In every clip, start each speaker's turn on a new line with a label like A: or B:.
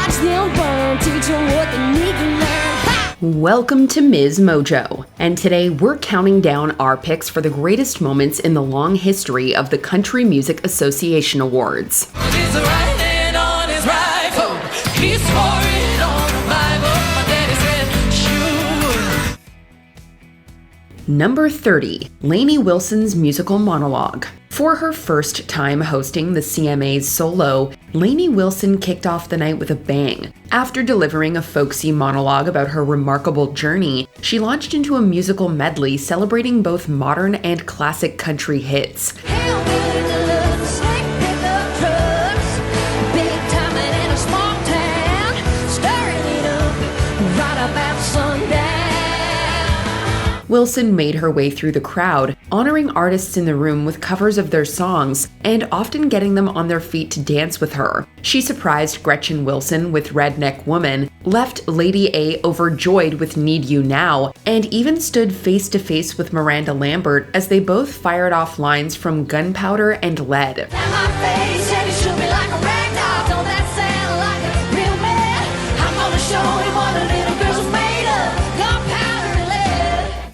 A: Watch them burn, teach them what they need to learn. Ha!
B: Welcome to MsMojo, and today we're counting down our picks for the greatest moments in the long history of the Country Music Association Awards. Number 30, Lainey Wilson's musical monologue. For her first time hosting the CMAs solo, Lainey Wilson kicked off the night with a bang. After delivering a folksy monologue about her remarkable journey, she launched into a musical medley celebrating both modern and classic country hits. Wilson made her way through the crowd, honoring artists in the room with covers of their songs, and often getting them on their feet to dance with her. She surprised Gretchen Wilson with Redneck Woman, left Lady A overjoyed with Need You Now, and even stood face to face with Miranda Lambert as they both fired off lines from Gunpowder and Lead.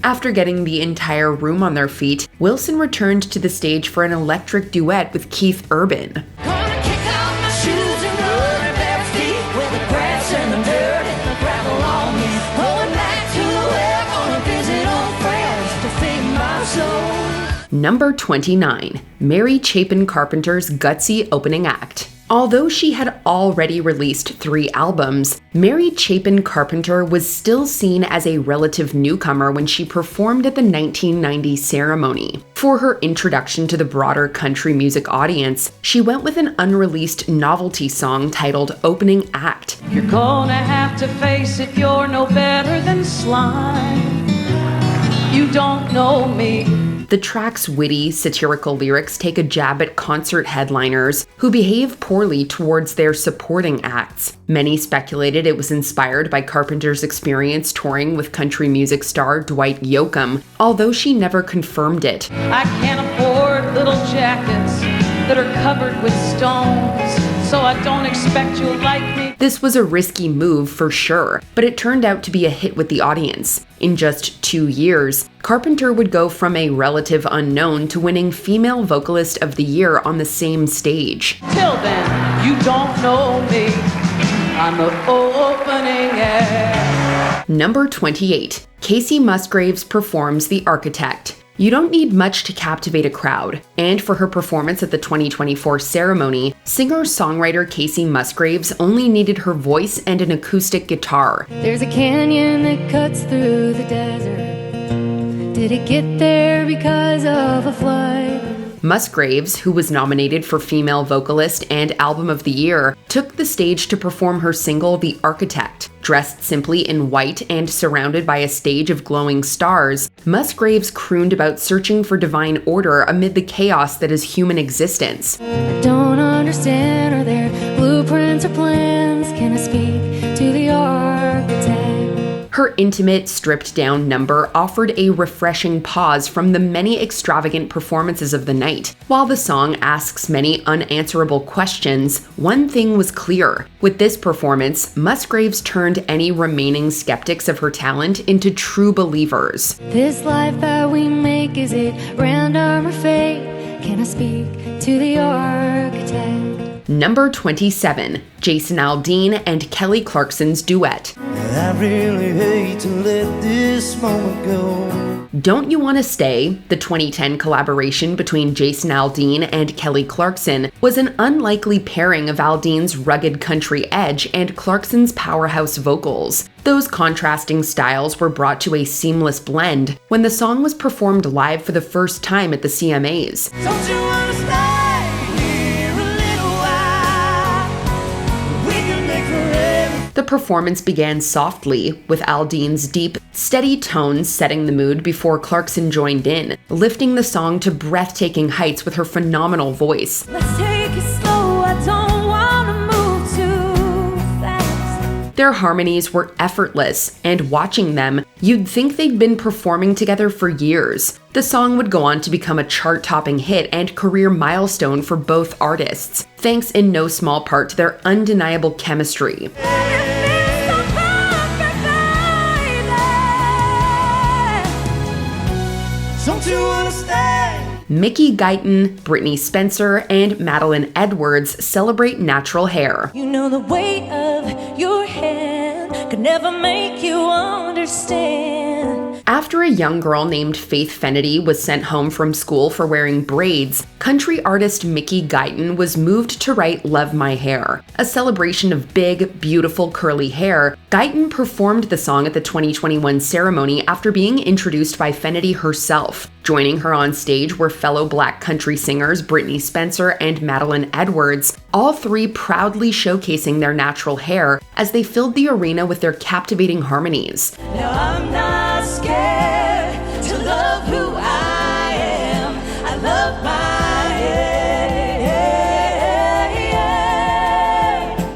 B: After getting the entire room on their feet, Wilson returned to the stage for an electric duet with Keith Urban. Number 29, Mary Chapin Carpenter's gutsy opening act. Although she had already released 3 albums, Mary Chapin Carpenter was still seen as a relative newcomer when she performed at the 1990 ceremony. For her introduction to the broader country music audience, she went with an unreleased novelty song titled Opening Act.
C: You're gonna have to face it, you're no better than slime. You don't know me.
B: The track's witty, satirical lyrics take a jab at concert headliners who behave poorly towards their supporting acts. Many speculated it was inspired by Carpenter's experience touring with country music star Dwight Yoakam, although she never confirmed it.
C: I can't afford little jackets that are covered with stones, so I don't expect you'll like me.
B: This was a risky move for sure, but it turned out to be a hit with the audience. In just 2 years, Carpenter would go from a relative unknown to winning Female Vocalist of the Year on the same stage.
C: Till then, you don't know me. I'm the opening act.
B: Number 28, Kacey Musgraves performs The Architect. You don't need much to captivate a crowd, and for her performance at the 2024 ceremony, singer-songwriter Kacey Musgraves only needed her voice and an acoustic guitar.
A: There's a canyon that cuts through the desert. Did it get there because of a flood?
B: Musgraves, who was nominated for Female Vocalist and Album of the Year, took the stage to perform her single The Architect. Dressed simply in white and surrounded by a stage of glowing stars, Musgraves crooned about searching for divine order amid the chaos that is human existence.
A: I don't understand, are there blueprints or plans? Can I speak to the architect?
B: Her intimate, stripped-down number offered a refreshing pause from the many extravagant performances of the night. While the song asks many unanswerable questions, one thing was clear. With this performance, Musgraves turned any remaining skeptics of her talent into true believers.
A: This life that we make, is it random or fate? Can I speak to the architect?
B: Number 27, Jason Aldean and Kelly Clarkson's duet.
D: I really hate to let this moment go.
B: Don't You Want to Stay, the 2010 collaboration between Jason Aldean and Kelly Clarkson, was an unlikely pairing of Aldean's rugged country edge and Clarkson's powerhouse vocals. Those contrasting styles were brought to a seamless blend when the song was performed live for the first time at the CMAs.
D: Don't you wanna stay here a little while? We can make forever.
B: The performance began softly, with Aldean's deep, steady tones setting the mood before Clarkson joined in, lifting the song to breathtaking heights with her phenomenal voice.
A: Let's take it slow, I don't wanna move too fast.
B: Their harmonies were effortless, and watching them, you'd think they'd been performing together for years. The song would go on to become a chart-topping hit and career milestone for both artists, thanks in no small part to their undeniable chemistry.
D: Don't you understand?
B: Mickey Guyton, Brittany Spencer, and Madeline Edwards celebrate natural hair.
E: You know the weight of your hand could never make you understand.
B: After a young girl named Faith Fenedy was sent home from school for wearing braids, country artist Mickey Guyton was moved to write Love My Hair. A celebration of big, beautiful curly hair, Guyton performed the song at the 2021 ceremony after being introduced by Fenedy herself. Joining her on stage were fellow Black country singers Brittany Spencer and Madeline Edwards, all three proudly showcasing their natural hair as they filled the arena with their captivating harmonies.
E: Now I'm not scared to love who I am. I love my hair.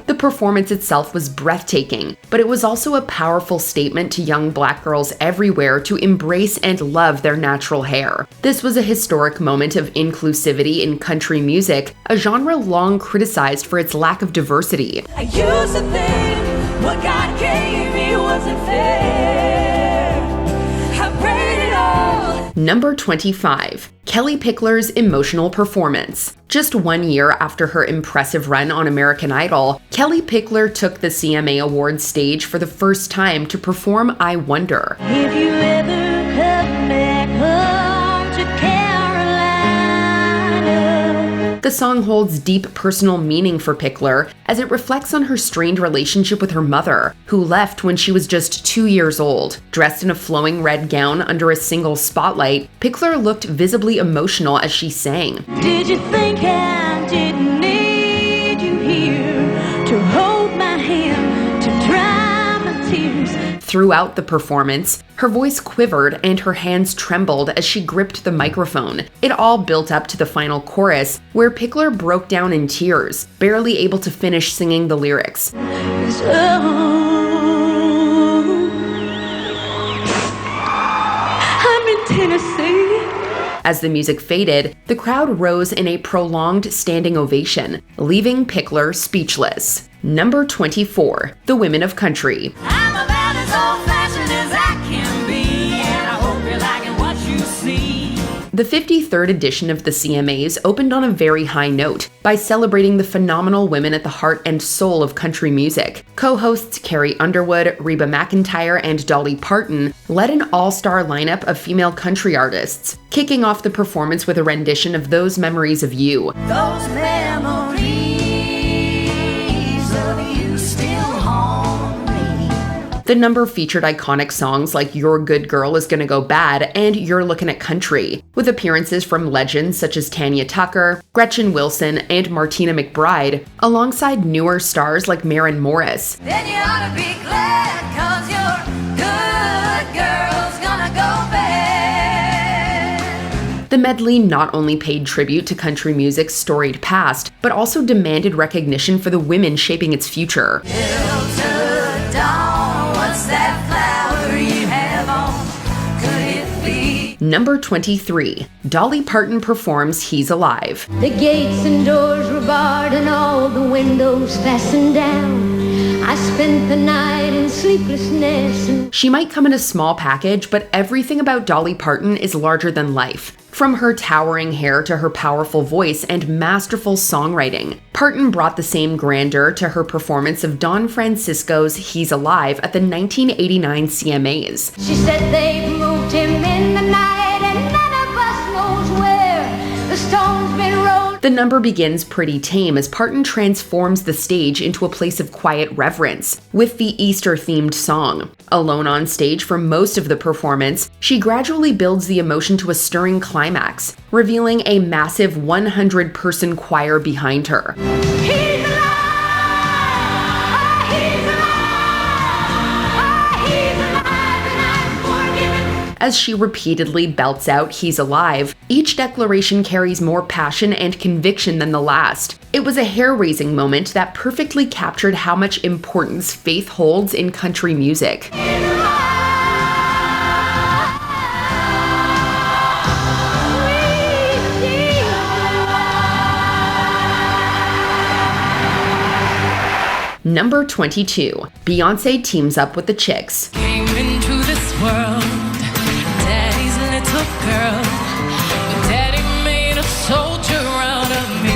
B: The performance itself was breathtaking, but it was also a powerful statement to young Black girls everywhere to embrace and love their natural hair. This was a historic moment of inclusivity in country music, a genre long criticized for its lack of diversity.
E: I used to think what God gave me wasn't fair. I prayed it all.
B: Number 25. Kellie Pickler's emotional performance. Just 1 year after her impressive run on American Idol, Kellie Pickler took the CMA Awards stage for the first time to perform I Wonder.
E: If you ever come back home to Carolina.
B: The song holds deep personal meaning for Pickler as it reflects on her strained relationship with her mother, who left when she was just 2 years old. Dressed in a flowing red gown under a single spotlight, Pickler looked visibly emotional as she sang.
E: Did you think I didn't need you here to hold my hand, to dry my tears?
B: Throughout the performance, her voice quivered and her hands trembled as she gripped the microphone. It all built up to the final chorus, where Pickler broke down in tears, barely able to finish singing the lyrics.
E: I'm in Tennessee.
B: As the music faded, the crowd rose in a prolonged standing ovation, leaving Pickler speechless. Number 24. The Women of Country.
E: I'm about as old-fashioned as I can be, and I hope you're liking what you see.
B: The 53rd edition of the CMAs opened on a very high note by celebrating the phenomenal women at the heart and soul of country music. Co-hosts Carrie Underwood, Reba McEntire, and Dolly Parton led an all-star lineup of female country artists, kicking off the performance with a rendition of Those Memories of You.
E: Those memories of you still haunt me.
B: The number featured iconic songs like Your Good Girl Is Gonna Go Bad and You're Looking at Country, with appearances from legends such as Tanya Tucker, Gretchen Wilson, and Martina McBride, alongside newer stars like Maren Morris.
E: Then you ought to be glad, 'cause your good girl's gonna go bad.
B: The medley not only paid tribute to country music's storied past, but also demanded recognition for the women shaping its future.
E: Till dawn, what's that flower you have on? Could it be?
B: Number 23. Dolly Parton performs He's Alive.
A: The gates and doors were barred and all the windows fastened down. I spent the night in sleeplessness and
B: She might come in a small package, but everything about Dolly Parton is larger than life. From her towering hair to her powerful voice and masterful songwriting, Parton brought the same grandeur to her performance of Don Francisco's He's Alive at the 1989 CMAs.
A: she said they've moved him in the night and none of us knows where. The stone's been rolled.
B: The number begins pretty tame as Parton transforms the stage into a place of quiet reverence with the Easter-themed song. Alone on stage for most of the performance, she gradually builds the emotion to a stirring climax, revealing a massive 100-person choir behind her.
A: He's alive! Oh, he's alive! Oh, he's alive and I'm forgiven.
B: as she repeatedly belts out "He's Alive." Each declaration carries more passion and conviction than the last. It was a hair-raising moment that perfectly captured how much importance faith holds in country music. Number 22. Beyoncé teams up with the Chicks.
C: Came into this world, daddy's little girl. Daddy made a soldier out of me.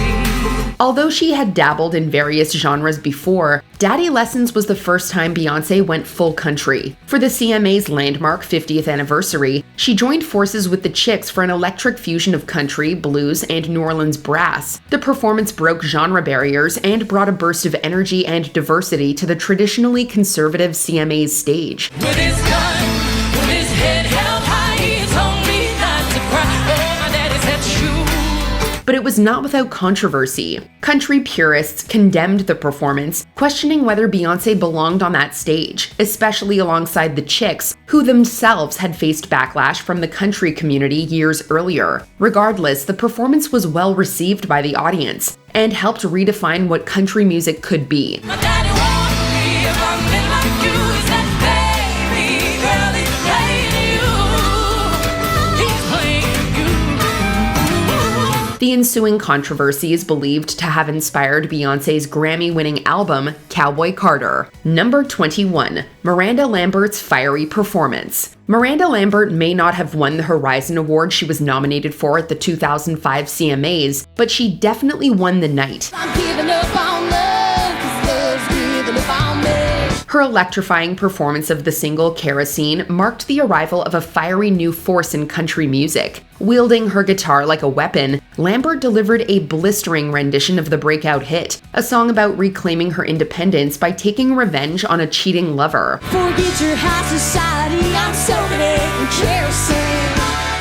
B: Although she had dabbled in various genres before, Daddy Lessons was the first time Beyoncé went full country. For the CMA's landmark 50th anniversary, she joined forces with the Chicks for an electric fusion of country, blues, and New Orleans brass. The performance broke genre barriers and brought a burst of energy and diversity to the traditionally conservative CMA's stage.
C: With his gun, with his head held high, he told me not to cry. Oh, my daddy said shoot.
B: But it was not without controversy. Country purists condemned the performance, questioning whether Beyoncé belonged on that stage, especially alongside the Chicks, who themselves had faced backlash from the country community years earlier. Regardless, the performance was well received by the audience and helped redefine what country music could be.
C: My daddy warned me if I'm in like you, he said, baby, girl, he's playing you. He's playing you.
B: The ensuing controversy is believed to have inspired Beyoncé's Grammy-winning album, Cowboy Carter. Number 21. Miranda Lambert's fiery performance. Miranda Lambert may not have won the Horizon Award she was nominated for at the 2005 CMAs, but she definitely won the night.
D: I'm giving up on love, 'cause love's giving up on me.
B: Her electrifying performance of the single Kerosene marked the arrival of a fiery new force in country music. Wielding her guitar like a weapon, Lambert delivered a blistering rendition of the breakout hit, a song about reclaiming her independence by taking revenge on a cheating lover.
D: Forget your high society, I'm soaking it in kerosene.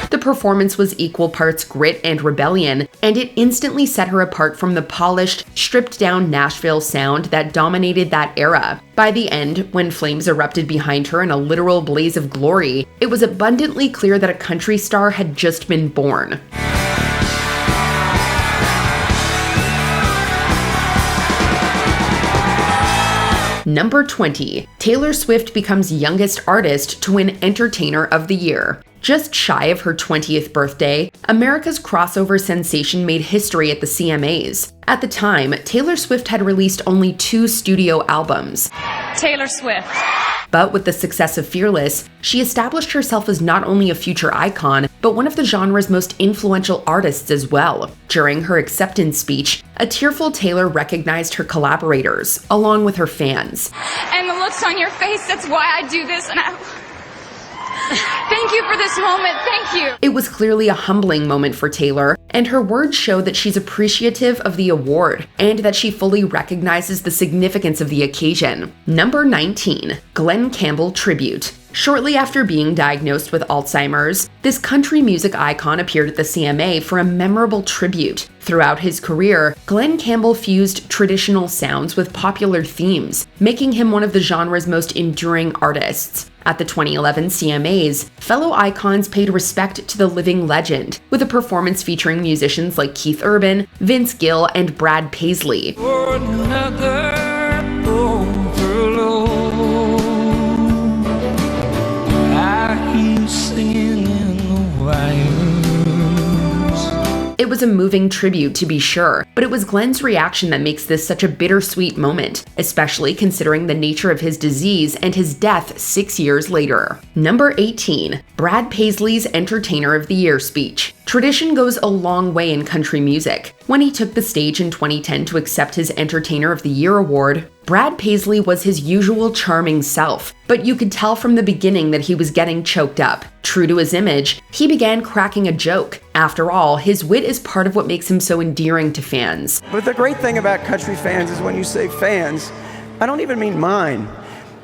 B: The performance was equal parts grit and rebellion, and it instantly set her apart from the polished, stripped-down Nashville sound that dominated that era. By the end, when flames erupted behind her in a literal blaze of glory, it was abundantly clear that a country star had just been born. Number 20. Taylor Swift becomes youngest artist to win Entertainer of the Year. Just shy of her 20th birthday, America's crossover sensation made history at the CMAs. At the time, Taylor Swift had released only 2 studio albums.
F: Taylor Swift.
B: But with the success of Fearless, she established herself as not only a future icon, but one of the genre's most influential artists as well. During her acceptance speech, a tearful Taylor recognized her collaborators, along with her fans.
F: And the looks on your face, that's why I do this, and thank you for this moment, thank you.
B: It was clearly a humbling moment for Taylor, and her words show that she's appreciative of the award and that she fully recognizes the significance of the occasion. Number 19. Glen Campbell Tribute. Shortly after being diagnosed with Alzheimer's, this country music icon appeared at the CMA for a memorable tribute. Throughout his career, Glen Campbell fused traditional sounds with popular themes, making him one of the genre's most enduring artists. At the 2011 CMAs, fellow icons paid respect to the living legend, with a performance featuring musicians like Keith Urban, Vince Gill, and Brad Paisley.
C: For another overload, I hear you singing in the wires.
B: It was a moving tribute, to be sure, but it was Glen's reaction that makes this such a bittersweet moment, especially considering the nature of his disease and his death 6 years later. Number 18. Brad Paisley's Entertainer of the Year speech. Tradition goes a long way in country music. When he took the stage in 2010 to accept his Entertainer of the Year award, Brad Paisley was his usual charming self, but you could tell from the beginning that he was getting choked up. True to his image, he began cracking a joke. After all, his wit is part of what makes him so endearing to fans.
G: But the great thing about country fans is when you say fans, I don't even mean mine.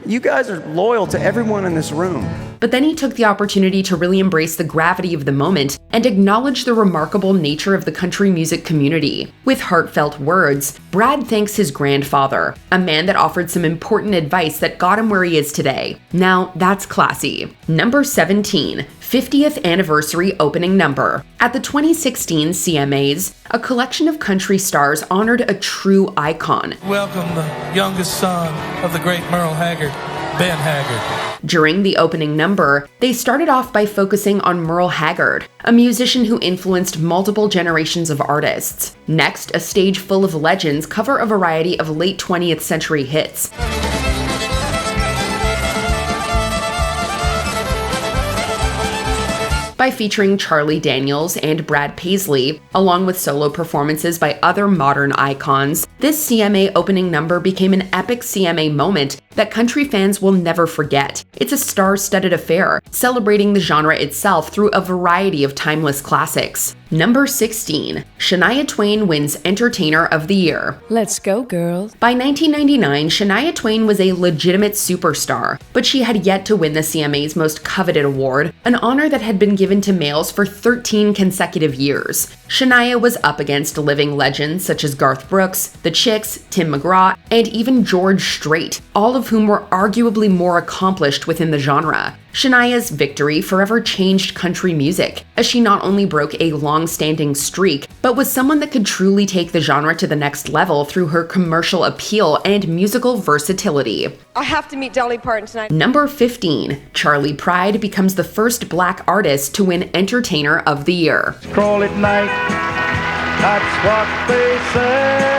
G: You guys are loyal to everyone in this room.
B: but then he took the opportunity to really embrace the gravity of the moment and acknowledge the remarkable nature of the country music community. With heartfelt words, Brad thanks his grandfather, a man that offered some important advice that got him where he is today. Now, that's classy. Number 17. 50th Anniversary Opening Number. At the 2016 CMAs, a collection of country stars honored a true icon.
H: Welcome the youngest son of the great Merle Haggard, Ben Haggard.
B: During the opening number, they started off by focusing on Merle Haggard, a musician who influenced multiple generations of artists. Next, a stage full of legends cover a variety of late 20th century hits. By featuring Charlie Daniels and Brad Paisley, along with solo performances by other modern icons, this CMA opening number became an epic CMA moment that country fans will never forget. It's a star-studded affair, celebrating the genre itself through a variety of timeless classics. Number 16. Shania Twain wins Entertainer of the Year.
C: Let's go, girls.
B: By 1999, Shania Twain was a legitimate superstar, but she had yet to win the CMA's most coveted award, an honor that had been given to males for 13 consecutive years. Shania was up against living legends such as Garth Brooks, The Chicks, Tim McGraw, and even George Strait, all of whom were arguably more accomplished within the genre. Shania's victory forever changed country music, as she not only broke a long-standing streak, but was someone that could truly take the genre to the next level through her commercial appeal and musical versatility.
I: I have to meet Dolly Parton tonight.
B: Number 15. Charlie Pride becomes the first Black artist to win Entertainer of the Year.
D: Crawl at night, that's what they say.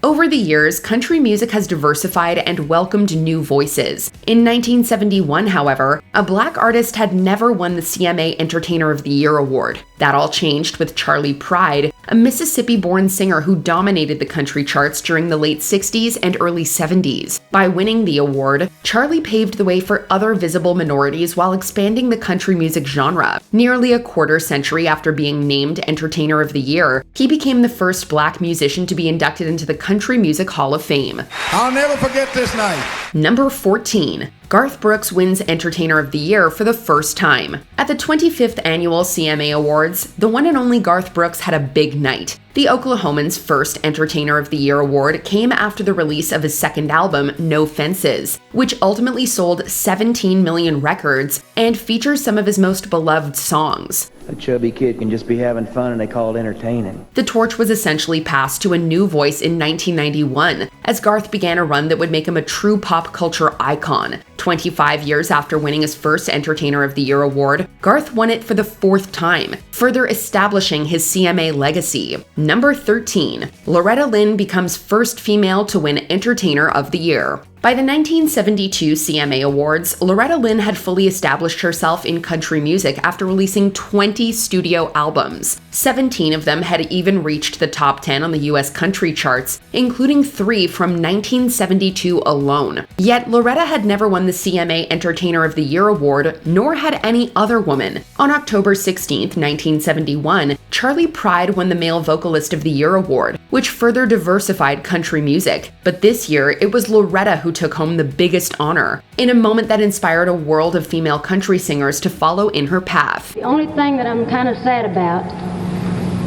B: Over the years, country music has diversified and welcomed new voices. In 1971, however, a Black artist had never won the CMA Entertainer of the Year award. That all changed with Charlie Pride, a Mississippi-born singer who dominated the country charts during the late 60s and early 70s. By winning the award, Charlie paved the way for other visible minorities while expanding the country music genre. Nearly a quarter century after being named Entertainer of the Year, he became the first Black musician to be inducted into the Country Music Hall of Fame.
J: I'll never forget this night.
B: Number 14. Garth Brooks wins Entertainer of the Year for the first time. At the 25th Annual CMA Awards, the one and only Garth Brooks had a big night. The Oklahoman's first Entertainer of the Year award came after the release of his second album, No Fences, which ultimately sold 17 million records and features some of his most beloved songs.
K: A chubby kid can just be having fun and they call it entertaining.
B: The torch was essentially passed to a new voice in 1991, as Garth began a run that would make him a true pop culture icon. 25 years after winning his first Entertainer of the Year award, Garth won it for the fourth time, further establishing his CMA legacy. Number 13. Loretta Lynn becomes first female to win Entertainer of the Year. By the 1972 CMA Awards, Loretta Lynn had fully established herself in country music after releasing 20 studio albums. 17 of them had even reached the top 10 on the US country charts, including 3 from 1972 alone. Yet Loretta had never won the CMA Entertainer of the Year award, nor had any other woman. On October 16, 1971, Charlie Pride won the Male Vocalist of the Year award, which further diversified country music. But this year, it was Loretta who took home the biggest honor, in a moment that inspired a world of female country singers to follow in her path.
E: The only thing that I'm kind of sad about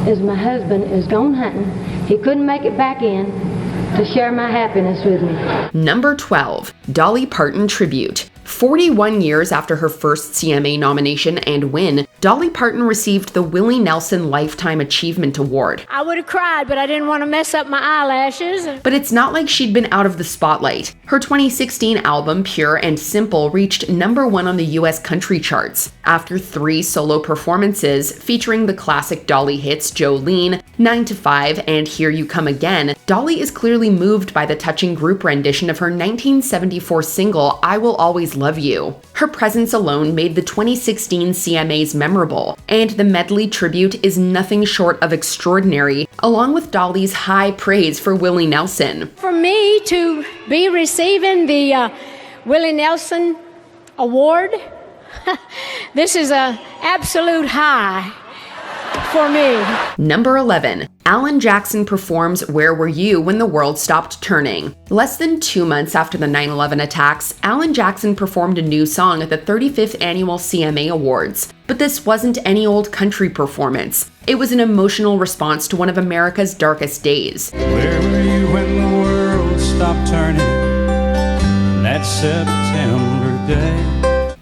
E: is my husband is gone hunting. He couldn't make it back in to share my happiness with me.
B: Number 12. Dolly Parton Tribute. 41 years after her first CMA nomination and win, Dolly Parton received the Willie Nelson Lifetime Achievement Award.
L: I would have cried, but I didn't want to mess up my eyelashes.
B: But it's not like she'd been out of the spotlight. Her 2016 album, Pure and Simple, reached number 1 on the US country charts. After 3 solo performances featuring the classic Dolly hits Jolene, 9 to 5, and Here You Come Again, Dolly is clearly moved by the touching group rendition of her 1974 single, I Will Always Love You. Her presence alone made the 2016 CMAs memorable, and the medley tribute is nothing short of extraordinary, along with Dolly's high praise for Willie Nelson.
L: For me to be receiving the Willie Nelson Award, this is an absolute high for me.
B: Number 11. Alan Jackson performs Where Were You When the World Stopped Turning. Less than 2 months after the 9/11 attacks, Alan Jackson performed a new song at the 35th Annual CMA Awards. But this wasn't any old country performance. It was an emotional response to one of America's darkest days.
M: Where were you when the world stopped turning that September day?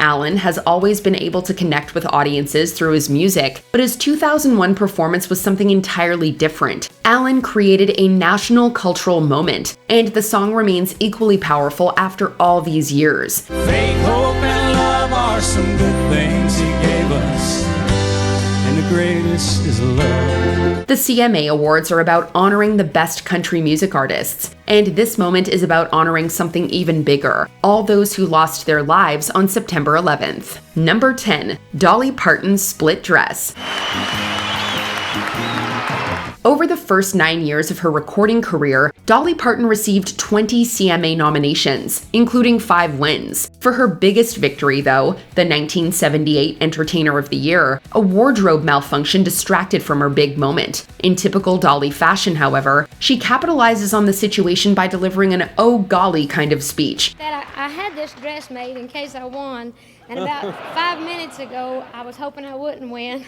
B: Alan has always been able to connect with audiences through his music, but his 2001 performance was something entirely different. Alan created a national cultural moment, and the song remains equally powerful after all these years.
M: Faith, hope, and love are some good things he gave us, and the greatest is love.
B: The CMA Awards are about honoring the best country music artists, and this moment is about honoring something even bigger, all those who lost their lives on September 11th. Number 10. Dolly Parton's Split Dress. Over the first 9 years of her recording career, Dolly Parton received 20 CMA nominations, including 5 wins. For her biggest victory, though, the 1978 Entertainer of the Year, a wardrobe malfunction distracted from her big moment. In typical Dolly fashion, however, she capitalizes on the situation by delivering an oh golly kind of speech.
L: I had this dress made in case I won, and about 5 minutes ago, I was hoping I wouldn't win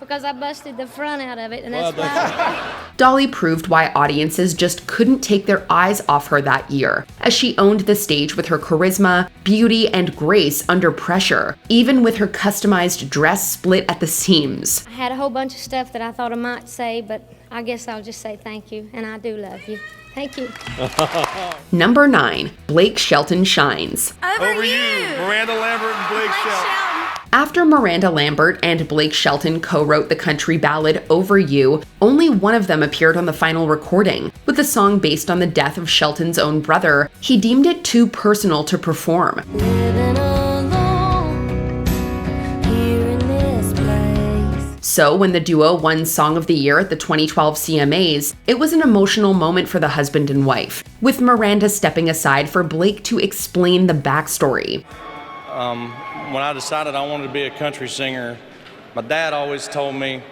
L: because I busted the front out of it, and that's why.
B: Dolly proved why audiences just couldn't take their eyes off her that year, as she owned the stage with her charisma, beauty, and grace under pressure, even with her customized dress split at the seams.
L: I had a whole bunch of stuff that I thought I might say, but I guess I'll just say thank you, and I do love you. Thank you.
B: Number 9. Blake Shelton Shines.
J: Over you, Miranda Lambert and Blake Shelton.
B: After Miranda Lambert and Blake Shelton co-wrote the country ballad Over You, only one of them appeared on the final recording. With the song based on the death of Shelton's own brother, he deemed it too personal to perform. So when the duo won Song of the Year at the 2012 CMAs, it was an emotional moment for the husband and wife, with Miranda stepping aside for Blake to explain the backstory.
N: When I decided I wanted to be a country singer, my dad always told me,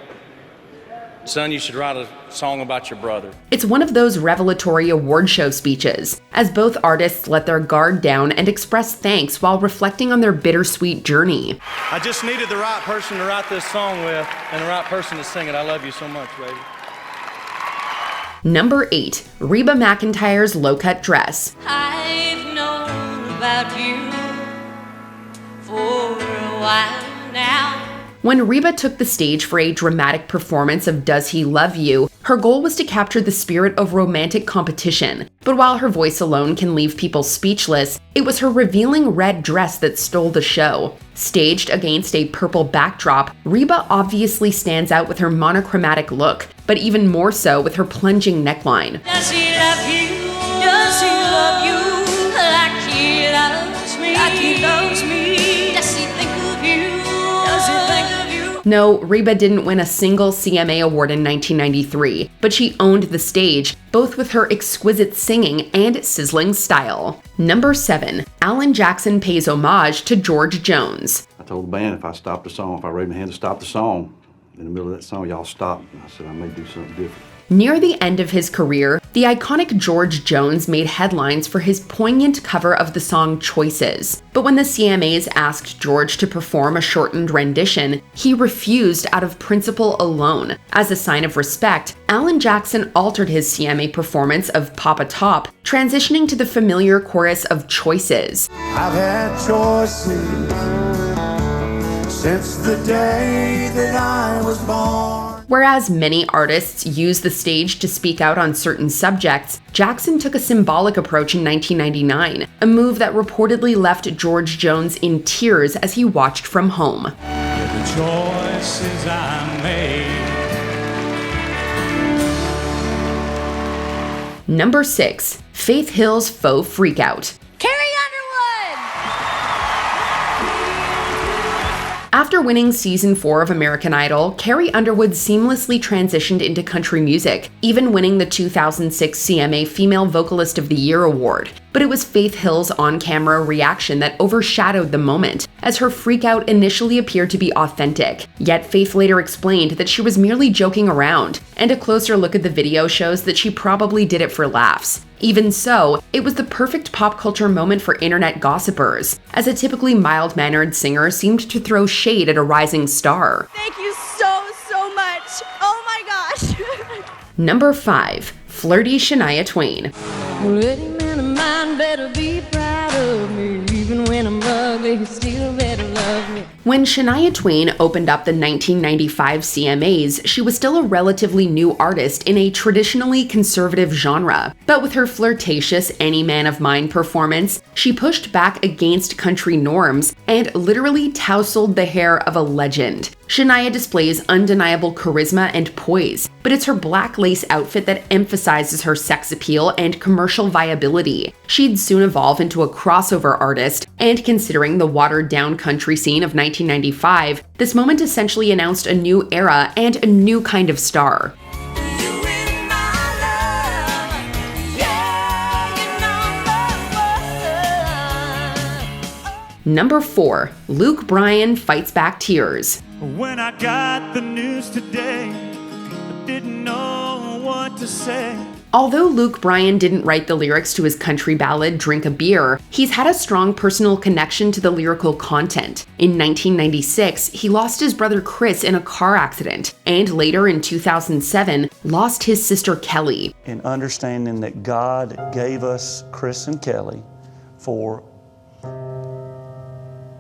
N: son, you should write a song about your brother.
B: It's one of those revelatory award show speeches, as both artists let their guard down and express thanks while reflecting on their bittersweet journey.
N: I just needed the right person to write this song with and the right person to sing it. I love you so much, baby.
B: Number 8. Reba McEntire's low-cut dress.
C: I've known about you for a while now.
B: When Reba took the stage for a dramatic performance of Does He Love You, her goal was to capture the spirit of romantic competition. But while her voice alone can leave people speechless, it was her revealing red dress that stole the show. Staged against a purple backdrop, Reba obviously stands out with her monochromatic look, but even more so with her plunging neckline.
C: Does he love you? Does he love you like he loves me? Like he loves me? Does he think of you? Does he think of you?
B: No, Reba didn't win a single CMA award in 1993, but she owned the stage, both with her exquisite singing and sizzling style. Number 7. Alan Jackson pays homage to George Jones.
O: I told the band if I stopped the song, if I raised my hand to stop the song, in the middle of that song, y'all stopped. And I said I may do something different.
B: Near the end of his career, the iconic George Jones made headlines for his poignant cover of the song Choices. But when the CMAs asked George to perform a shortened rendition, he refused out of principle alone. As a sign of respect, Alan Jackson altered his CMA performance of Papa Top, transitioning to the familiar chorus of Choices.
D: I've had choices since the day that I was born.
B: Whereas many artists use the stage to speak out on certain subjects, Jackson took a symbolic approach in 1999, a move that reportedly left George Jones in tears as he watched from home.
M: The choices I made.
B: Number 6. Faith Hill's Faux Freakout. After winning Season 4 of American Idol, Carrie Underwood seamlessly transitioned into country music, even winning the 2006 CMA Female Vocalist of the Year award. but it was Faith Hill's on-camera reaction that overshadowed the moment, as her freakout initially appeared to be authentic. Yet Faith later explained that she was merely joking around, and a closer look at the video shows that she probably did it for laughs. Even so, it was the perfect pop culture moment for internet gossipers, as a typically mild-mannered singer seemed to throw shade at a rising star.
I: Thank you so much. Oh my gosh.
B: Number 5. Flirty Shania Twain.
C: Pretty man of mine better be proud of me. Even when I'm ugly, he still better love me.
B: When Shania Twain opened up the 1995 CMAs, she was still a relatively new artist in a traditionally conservative genre. But with her flirtatious Any Man of Mine performance, she pushed back against country norms and literally tousled the hair of a legend. Shania displays undeniable charisma and poise, but it's her black lace outfit that emphasizes her sex appeal and commercial viability. She'd soon evolve into a crossover artist, and considering the watered-down country scene of 1995, this moment essentially announced a new era and a new kind of star. Number 4. Luke Bryan fights back tears.
M: When I got the news today, I didn't know what to say.
B: Although Luke Bryan didn't write the lyrics to his country ballad Drink a Beer, he's had a strong personal connection to the lyrical content. In 1996, he lost his brother Chris in a car accident, and later in 2007, lost his sister Kellie.
P: In understanding that God gave us Chris and Kellie for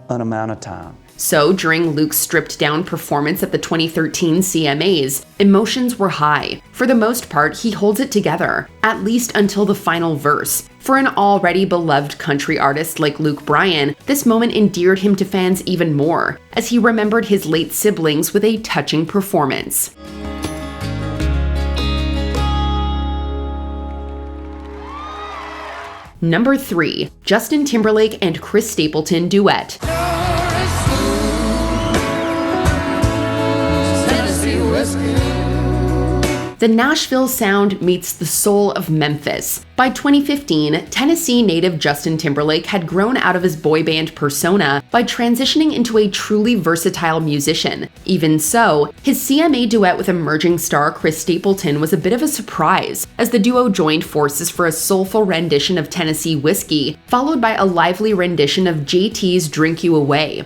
P: an amount of time.
B: So during Luke's stripped-down performance at the 2013 CMAs, emotions were high. For the most part, he holds it together, at least until the final verse. For an already beloved country artist like Luke Bryan, this moment endeared him to fans even more, as he remembered his late siblings with a touching performance. Number 3. Justin Timberlake and Chris Stapleton duet. The Nashville sound meets the soul of Memphis. By 2015, Tennessee native Justin Timberlake had grown out of his boy band persona by transitioning into a truly versatile musician. Even so, his CMA duet with emerging star Chris Stapleton was a bit of a surprise, as the duo joined forces for a soulful rendition of Tennessee Whiskey, followed by a lively rendition of JT's Drink You Away.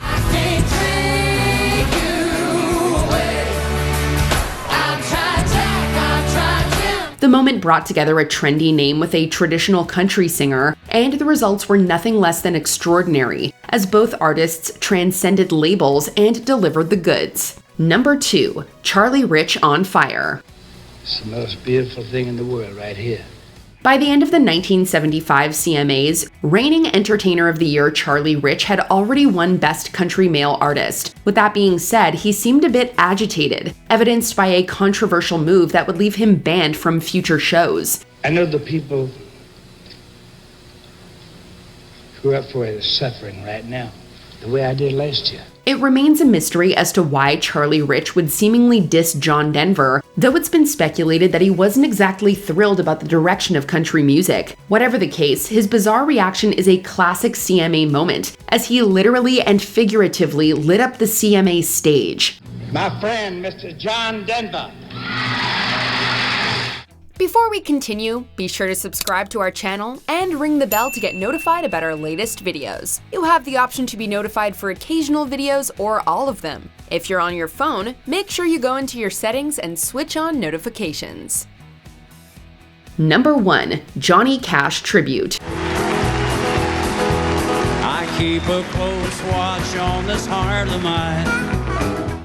B: The moment brought together a trendy name with a traditional country singer, and the results were nothing less than extraordinary, as both artists transcended labels and delivered the goods. Number 2. Charlie Rich on Fire.
Q: It's the most beautiful thing in the world right here.
B: By the end of the 1975 CMAs, reigning Entertainer of the Year Charlie Rich had already won Best Country Male Artist. With that being said, he seemed a bit agitated, evidenced by a controversial move that would leave him banned from future shows.
Q: I know the people who are up for it are suffering right now, the way I did last year.
B: It remains a mystery as to why Charlie Rich would seemingly diss John Denver, though it's been speculated that he wasn't exactly thrilled about the direction of country music. Whatever the case, his bizarre reaction is a classic CMA moment, as he literally and figuratively lit up the CMA stage.
Q: My friend, Mr. John Denver.
R: Before we continue, be sure to subscribe to our channel and ring the bell to get notified about our latest videos. You have the option to be notified for occasional videos or all of them. If you're on your phone, make sure you go into your settings and switch on notifications.
B: Number 1. Johnny Cash Tribute.
M: I keep a close watch on this heart of mine.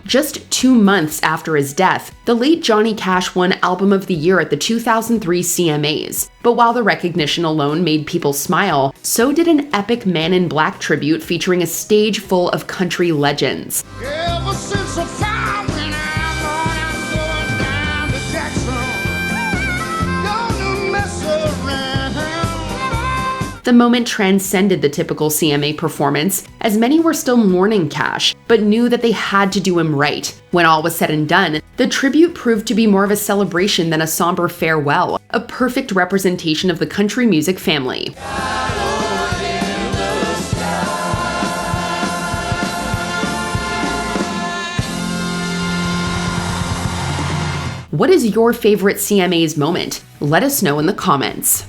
B: Just 2 months after his death, the late Johnny Cash won Album of the Year at the 2003 CMAs. But while the recognition alone made people smile, so did an epic Man in Black tribute featuring a stage full of country legends.
D: Ever since I found when I'm going down to Jackson, gonna mess around.
B: The moment transcended the typical CMA performance, as many were still mourning Cash, but knew that they had to do him right. When all was said and done, the tribute proved to be more of a celebration than a somber farewell, a perfect representation of the country music family. What is your favorite CMAs moment? Let us know in the comments.